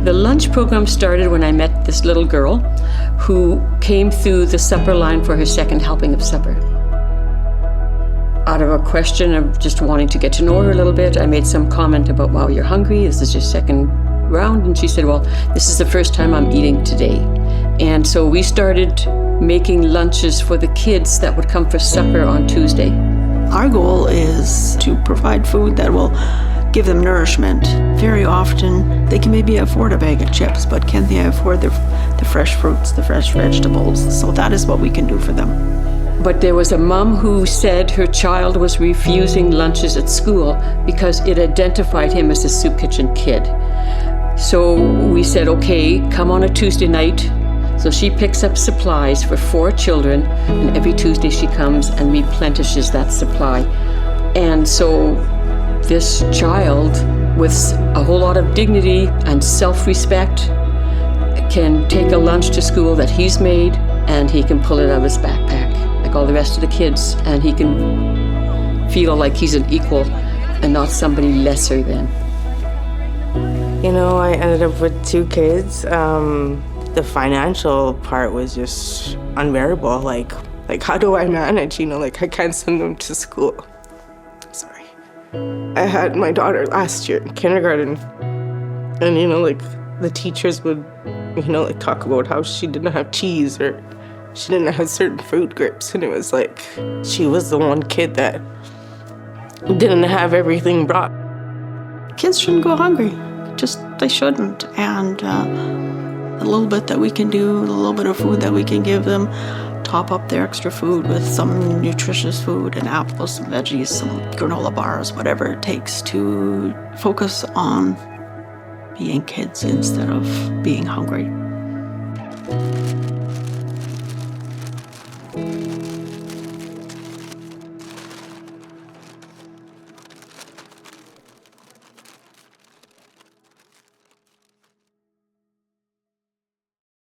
The lunch program started when I met this little girl who came through the supper line for her second helping of supper. Out of a question of just wanting to get to know her a little bit, I made some comment about, wow, you're hungry, this is your second round? And she said, well, this is the first time I'm eating today. And so we started making lunches for the kids that would come for supper on Tuesday. Our goal is to provide food that will give them nourishment. Very often, they can maybe afford a bag of chips, but can they afford the fresh fruits, the fresh vegetables? So that is what we can do for them. But there was a mom who said her child was refusing lunches at school because it identified him as a soup kitchen kid. So we said, okay, come on a Tuesday night. So she picks up supplies for 4 children, and every Tuesday she comes and replenishes that supply. And so this child, with a whole lot of dignity and self-respect, can take a lunch to school that he's made, and he can pull it out of his backpack, like all the rest of the kids, and he can feel like he's an equal and not somebody lesser than. You know, I ended up with 2 kids. The financial part was just unbearable. Like how do I manage? You know, like I can't send them to school. Sorry. I had my daughter last year in kindergarten, and you know, like the teachers would, you know, like talk about how she didn't have cheese or she didn't have certain fruit groups, and it was like she was the one kid that didn't have everything brought. Kids shouldn't go hungry. Just, they shouldn't. And the little bit that we can do, the little bit of food that we can give them, top up their extra food with some nutritious food and apples, some veggies, some granola bars, whatever it takes to focus on being kids instead of being hungry.